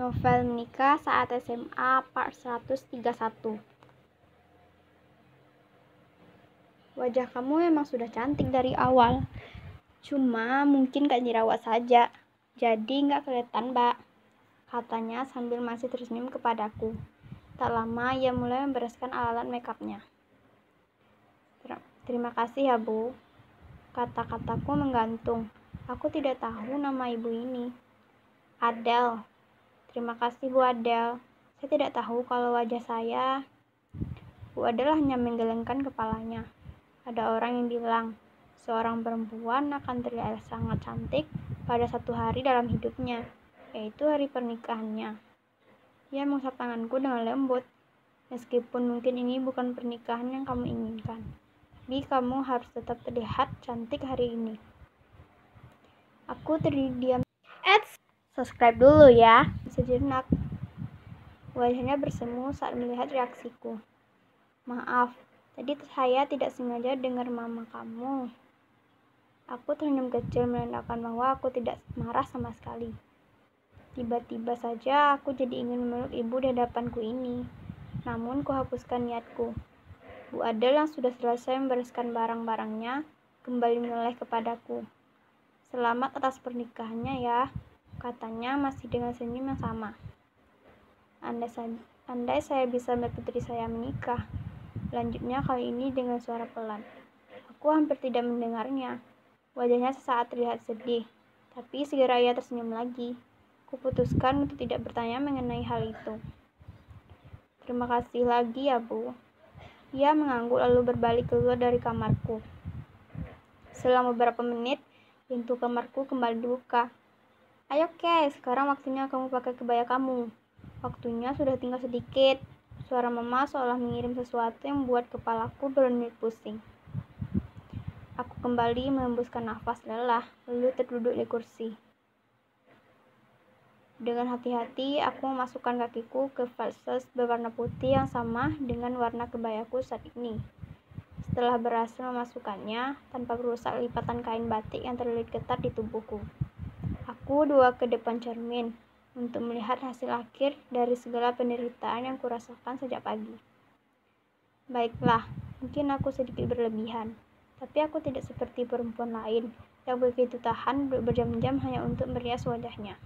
Novel Menikah Saat SMA Part 131. Wajah kamu memang sudah cantik dari awal. Cuma mungkin gak dirawat saja. Jadi gak kelihatan, Mbak. Katanya sambil masih tersenyum kepadaku. Tak lama ia mulai membereskan alat makeupnya. Terima kasih ya, Bu. Kata-kataku menggantung. Aku tidak tahu nama ibu ini. Adele. Terima kasih, Bu Adele. Saya tidak tahu kalau wajah saya. Bu Adele hanya menggelengkan kepalanya. Ada orang yang bilang, seorang perempuan akan terlihat sangat cantik pada satu hari dalam hidupnya, yaitu hari pernikahannya. Ia mengusap tanganku dengan lembut. Meskipun mungkin ini bukan pernikahan yang kamu inginkan, tapi kamu harus tetap terlihat cantik hari ini. Aku terdiam. Subscribe dulu ya. Sejenak. Wajahnya bersemu saat melihat reaksiku. Maaf, tadi saya tidak sengaja dengar mama kamu. Aku tersenyum kecil menandakan bahwa aku tidak marah sama sekali. Tiba-tiba saja aku jadi ingin memeluk ibu di hadapanku ini. Namun kuhapuskan niatku. Bu Adele yang sudah selesai membereskan barang-barangnya kembali menoleh kepadaku. Selamat atas pernikahannya ya, katanya masih dengan senyum yang sama. Andai saya bisa melihat putri saya menikah. Lanjutnya kali ini dengan suara pelan. Aku hampir tidak mendengarnya. Wajahnya sesaat terlihat sedih, tapi segera ia tersenyum lagi. Kuputuskan untuk tidak bertanya mengenai hal itu. Terima kasih lagi ya, Bu. Ia mengangguk lalu berbalik keluar dari kamarku. Selama beberapa menit, pintu kamarku kembali dibuka. Ayo, Kay, sekarang waktunya kamu pakai kebaya kamu. Waktunya sudah tinggal sedikit. Suara mama seolah mengirim sesuatu yang membuat kepalaku berminit pusing. Aku kembali menghembuskan nafas lelah, lalu terduduk di kursi. Dengan hati-hati, aku memasukkan kakiku ke vases berwarna putih yang sama dengan warna kebayaku saat ini. Setelah berhasil memasukkannya, tanpa merusak lipatan kain batik yang terlilit ketat di tubuhku, aku dua ke depan cermin untuk melihat hasil akhir dari segala penderitaan yang kurasakan sejak pagi. Baiklah, mungkin aku sedikit berlebihan, tapi aku tidak seperti perempuan lain yang begitu tahan berjam-jam hanya untuk merias wajahnya.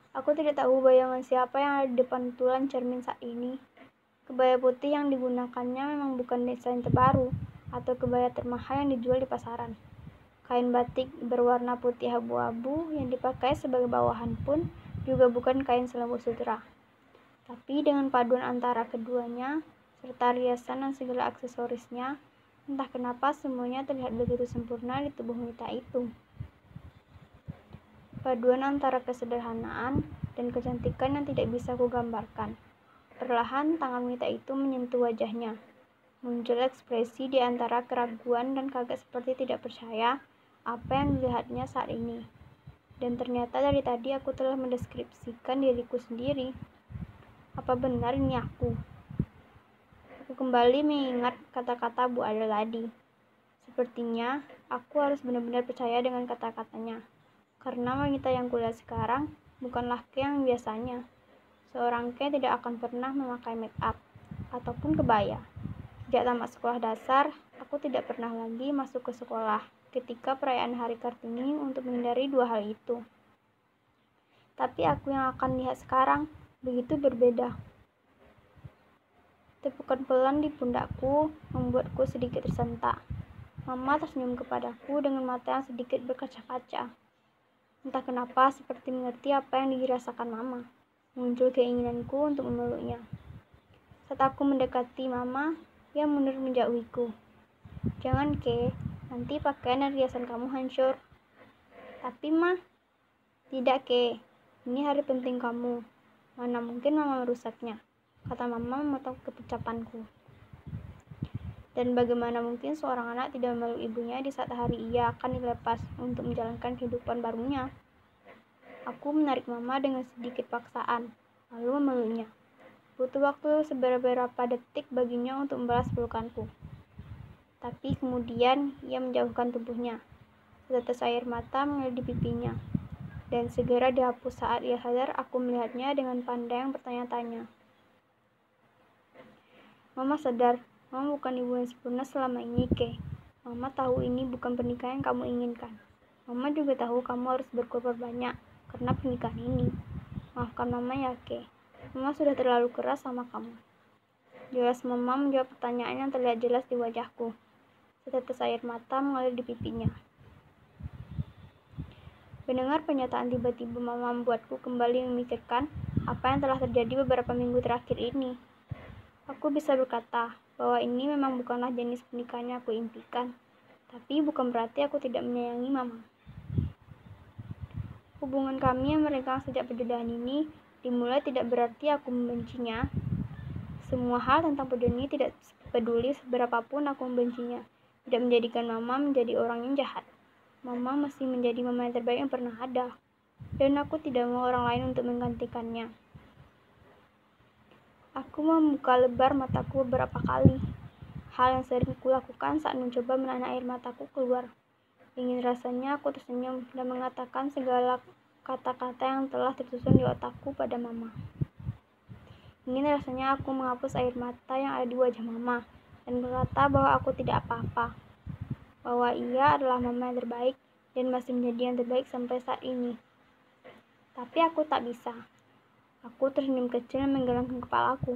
Aku tidak tahu bayangan siapa yang ada di depan tulan cermin saat ini. Kebaya putih yang digunakannya memang bukan desain terbaru atau kebaya termahal yang dijual di pasaran. Kain batik berwarna putih abu-abu yang dipakai sebagai bawahan pun juga bukan kain selembut sutra. Tapi dengan paduan antara keduanya, serta riasan dan segala aksesorisnya, entah kenapa semuanya terlihat begitu sempurna di tubuh wanita itu. Paduan antara kesederhanaan dan kecantikan yang tidak bisa kugambarkan. Perlahan tangan wanita itu menyentuh wajahnya. Muncul ekspresi di antara keraguan dan kaget seperti tidak percaya apa yang dilihatnya saat ini. Dan ternyata dari tadi aku telah mendeskripsikan diriku sendiri. Apa benar ini aku? Aku kembali mengingat kata-kata Bu Adele tadi. Sepertinya aku harus benar-benar percaya dengan kata-katanya. Karena wanita yang kulihat sekarang bukanlah Kay yang biasanya. Seorang Kay tidak akan pernah memakai make up ataupun kebaya. Sejak tamat sekolah dasar, aku tidak pernah lagi masuk ke sekolah ketika perayaan Hari Kartini untuk menghindari dua hal itu. Tapi aku yang akan lihat sekarang begitu berbeda. Tepukan pelan di pundakku membuatku sedikit tersentak. Mama tersenyum kepadaku dengan mata yang sedikit berkaca-kaca. Entah kenapa seperti mengerti apa yang dirasakan Mama. Muncul keinginanku untuk memeluknya. Saat aku mendekati Mama, ia mundur menjauhiku. Jangan, Kay, nanti pakaian dan riasan kamu hancur. Tapi, Ma, tidak, Kay, ini hari penting kamu. Mana mungkin Mama merusaknya, kata Mama memotong keucapanku. Dan bagaimana mungkin seorang anak tidak memeluk ibunya di saat hari ia akan dilepas untuk menjalankan kehidupan barunya? Aku menarik Mama dengan sedikit paksaan, lalu memeluknya. Butuh waktu beberapa detik baginya untuk membalas pelukanku. Tapi kemudian ia menjauhkan tubuhnya. Setetes air mata mengalir di pipinya. dan segera dihapus. Saat ia sadar, aku melihatnya dengan pandang yang bertanya-tanya. Mama sadar, Mama bukan ibu yang sempurna selama ini, Ke. Mama tahu ini bukan pernikahan yang kamu inginkan. Mama juga tahu kamu harus berkorban banyak karena pernikahan ini. Maafkan Mama ya, Ke. Mama sudah terlalu keras sama kamu. Jelas Mama menjawab pertanyaan yang terlihat jelas di wajahku. Setetes air mata mengalir di pipinya. Mendengar pernyataan tiba-tiba Mama membuatku kembali memikirkan apa yang telah terjadi beberapa minggu terakhir ini. Aku bisa berkata bahwa ini memang bukanlah jenis pernikahan yang aku impikan, tapi bukan berarti aku tidak menyayangi Mama. Hubungan kami yang merenggang sejak perjodohan ini dimulai tidak berarti aku membencinya. Semua hal tentang perjodohan ini tidak peduli seberapapun aku membencinya, tidak menjadikan Mama menjadi orang yang jahat. Mama masih menjadi Mama yang terbaik yang pernah ada, dan aku tidak mau orang lain untuk menggantikannya. Aku membuka lebar mataku beberapa kali, hal yang sering kulakukan saat mencoba menahan air mataku keluar. Ingin rasanya aku tersenyum dan mengatakan segala kata-kata yang telah tersusun di otakku pada Mama. Ingin rasanya aku menghapus air mata yang ada di wajah Mama dan berkata bahwa aku tidak apa-apa, bahwa ia adalah Mama yang terbaik dan masih menjadi yang terbaik sampai saat ini. Tapi aku tak bisa. Aku tersenyum kecil dan menggelengkan kepalaku.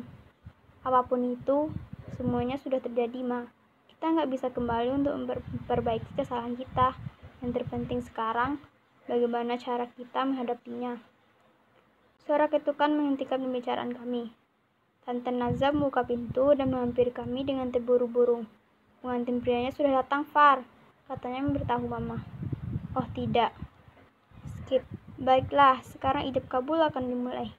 Apapun itu, semuanya sudah terjadi, Ma. Kita nggak bisa kembali untuk memperbaiki kesalahan kita. Yang terpenting sekarang, bagaimana cara kita menghadapinya. Suara ketukan menghentikan pembicaraan kami. Tante Nazam membuka pintu dan menghampiri kami dengan terburu-buru. Pengantin prianya sudah datang, Far, katanya memberitahu Mama. Oh tidak. Skip. Baiklah, sekarang ijab kabul akan dimulai.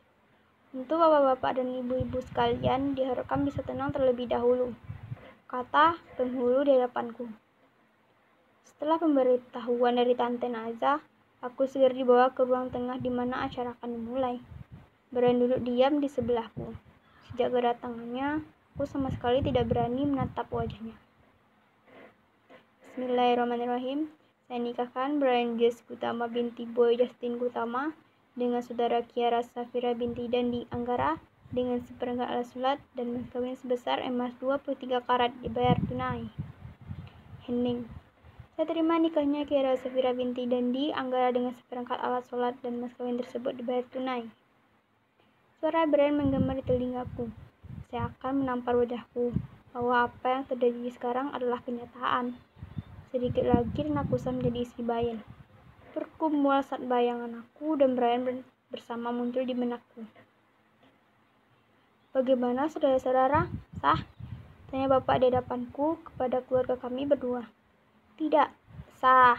Untuk bapak-bapak dan ibu-ibu sekalian diharapkan bisa tenang terlebih dahulu, kata penghulu di hadapanku. Setelah pemberitahuan dari Tante Naza, aku segera dibawa ke ruang tengah di mana acara akan dimulai. Brian duduk diam di sebelahku. Sejak kedatangannya, aku sama sekali tidak berani menatap wajahnya. Bismillahirrahmanirrahim. Saya nikahkan Brian Jess Gutama binti Boy Justin Gutama dengan saudara Kiara Safira binti Dandi Anggara dengan seperangkat alat sholat dan mas kawin sebesar emas 23 karat dibayar tunai. Hening. Saya terima nikahnya Kiara Safira binti Dandi Anggara dengan seperangkat alat sholat dan mas kawin tersebut dibayar tunai. Suara Brian menggema di telingaku. Saya akan menampar wajahku bahwa apa yang terjadi sekarang adalah kenyataan. Sedikit lagi dan aku bisa menjadi istri Brian. Bergumul saat bayangan aku dan Brian bersama muncul di benakku. Bagaimana saudara-saudara? Sah? Tanya bapak di hadapanku kepada keluarga kami berdua. Tidak, sah,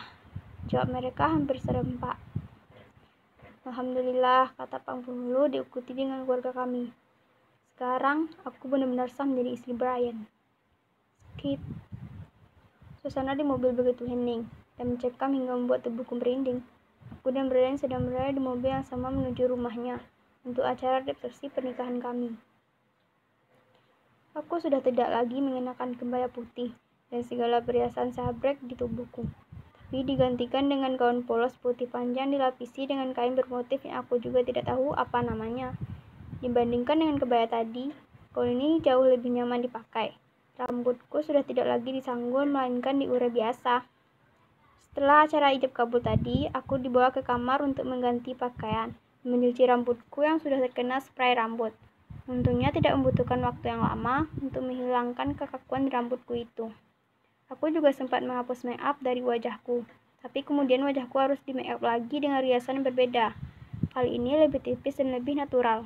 jawab mereka hampir serempak. Alhamdulillah, kata penghulu diikuti dengan keluarga kami. Sekarang aku benar-benar sah menjadi istri Brian. Skip. Suasana di mobil begitu hening dan mencekam hingga membuat tubuhku merinding. Aku dan Brian sedang berada di mobil yang sama menuju rumahnya untuk acara resepsi pernikahan kami. Aku sudah tidak lagi mengenakan kebaya putih dan segala perhiasan sabrek di tubuhku, tapi digantikan dengan gaun polos putih panjang dilapisi dengan kain bermotif yang aku juga tidak tahu apa namanya. Dibandingkan dengan kebaya tadi, gaun ini jauh lebih nyaman dipakai. Rambutku sudah tidak lagi disanggul melainkan diurai biasa. Setelah acara ijab kabul tadi, aku dibawa ke kamar untuk mengganti pakaian dan mencuci rambutku yang sudah terkena spray rambut. Untungnya tidak membutuhkan waktu yang lama untuk menghilangkan kekakuan di rambutku itu. Aku juga sempat menghapus make up dari wajahku, tapi kemudian wajahku harus di make up lagi dengan riasan yang berbeda. Kali ini lebih tipis dan lebih natural.